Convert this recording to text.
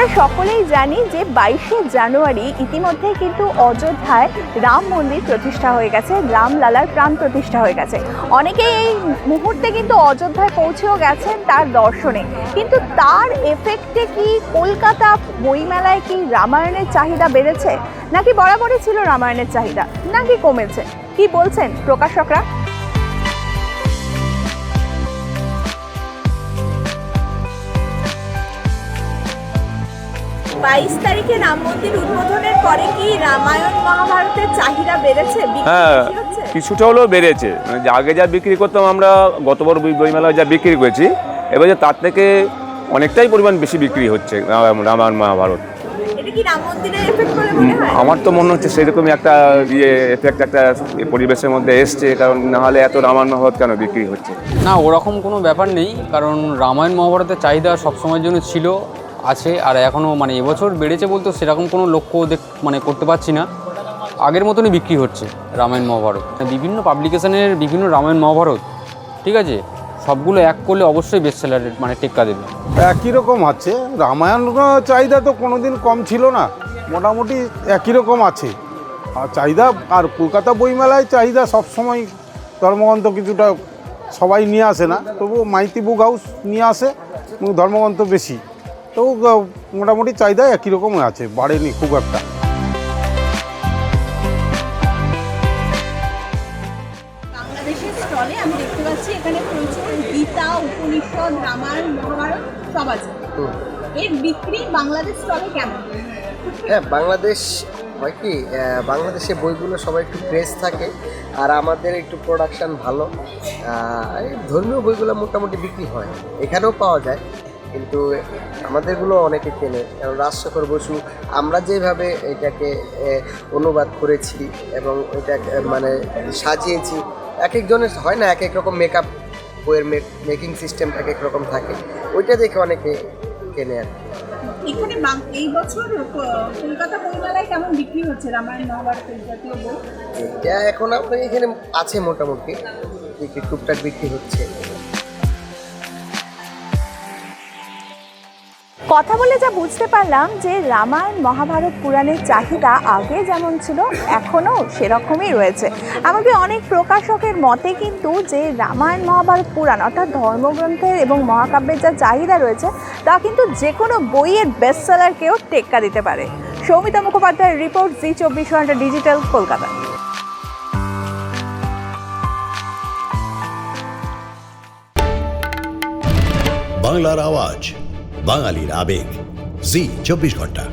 আমরা সকলেই জানি যে 22শে জানুয়ারি ইতিমধ্যে কিন্তু অযোধ্যায় রাম মন্দির প্রতিষ্ঠা হয়ে গেছে, রামলালার প্রাণ প্রতিষ্ঠা হয়ে গেছে। অনেকেই এই মুহূর্তে কিন্তু অযোধ্যায় পৌঁছেও গেছেন তার দর্শনে, কিন্তু তার এফেক্টে কি কলকাতা বইমেলায় কি রামায়ণের চাহিদা বেড়েছে, নাকি বরাবরই ছিল রামায়ণের চাহিদা, নাকি কমেছে? কি বলছেন প্রকাশকরা? 22 তারিখে রাম মন্দির উদ্বোধনের পরে কি রামায়ণ মহাভারতের চাহিদা বেড়েছে? হ্যাঁ, কিছুটা হলেও বেড়েছে। মানে আগে যা বিক্রি করতাম আমরা গতবার বইমেলায় যা বিক্রি করেছি, এবারে তার থেকে অনেকটাই পরিমাণ বেশি বিক্রি হচ্ছে রামায়ণ মহাভারত। এটা কি রাম মন্দিরের এফেক্ট বলে মনে হয়? আমার তো মনে হচ্ছে সেরকমই একটা এফেক্ট একটা পরিবেশের মধ্যে এসছে, কারণ নাহলে এত রামায়ণ মহাভারত কেন বিক্রি হচ্ছে না। ওরকম কোনো ব্যাপার নেই, কারণ রামায়ণ মহাভারতের চাহিদা সবসময়ের জন্য ছিল, আছে, আর এখনও মানে এবছর বেড়েছে বলতে সেরকম কোনো লক্ষ্য মানে করতে পারছি না। আগের মতনই বিক্রি হচ্ছে রামায়ণ মহাভারত। বিভিন্ন পাবলিকেশনের বিভিন্ন রামায়ণ মহাভারত, ঠিক আছে, সবগুলো এক করলে অবশ্যই বেস্ট সেলার মানে টেক্কা দেবে। একই রকম আছে, রামায়ণ চাহিদা তো কোনোদিন কম ছিল না, মোটামুটি একই রকম আছে আর চাহিদা। আর কলকাতা বইমেলায় চাহিদা সবসময় ধর্মগ্রন্থ কিছুটা সবাই নিয়ে আসে না, তবুও মাইতি বুক হাউস নিয়ে আসে এবং ধর্মগ্রন্থ বেশি, তবু মোটামুটি চাহিদা একই রকম আছে, বাড়েনি খুব একটা। বাংলাদেশের স্টলে আমি দেখতে পাচ্ছি এখানে প্রচুর গীতা, উপনিষদ, রামায়ণ, মহাভারত সব আছে। এর বিক্রি বাংলাদেশ স্টলে কেমন? হ্যাঁ, বাংলাদেশ হয় কি, বাংলাদেশে বইগুলো সবাই একটু ক্রেজ থাকে, আর আমাদের একটু প্রোডাকশান ভালো। ধর্মীয় বইগুলো মোটামুটি বিক্রি হয়, এখানেও পাওয়া যায়, কিন্তু আমাদেরগুলো অনেকে কেনে। কারণ রাজশেখর বসু আমরা যেভাবে এটাকে অনুবাদ করেছি এবং এটা মানে সাজিয়েছি, এক একজনের হয় না, এক এক রকম মেকআপ, বইয়ের মেকিং সিস্টেম এক এক রকম থাকে, ওইটা দেখে অনেকে কেনে আর কি। এখানে এই বছর কলকাতা বইমেলায় কেমন বিক্রি হচ্ছে রামায়ণ মহাভারতের জাতীয় বই? এটা এখন আপনার এখানে আছে, মোটামুটি টুকটাক বিক্রি হচ্ছে। কথা বলে যা বুঝতে পারলাম যে রামায়ণ মহাভারত পুরাণের চাহিদা আগে যেমন ছিল এখনও সেরকমই রয়েছে। এমনকি অনেক প্রকাশকের মতে কিন্তু যে রামায়ণ মহাভারত পুরাণ অর্থাৎ ধর্মগ্রন্থের এবং মহাকাব্যের যা চাহিদা রয়েছে তা কিন্তু যে কোনো বইয়ের বেস্ট সেলারকেও টেক্কা দিতে পারে। সৌমিতা মুখোপাধ্যায়ের রিপোর্ট, জি24 ডিজিটাল, কলকাতা। বাংলার আওয়াজ, বাঙালির আবেগ, জি24 ঘন্টা।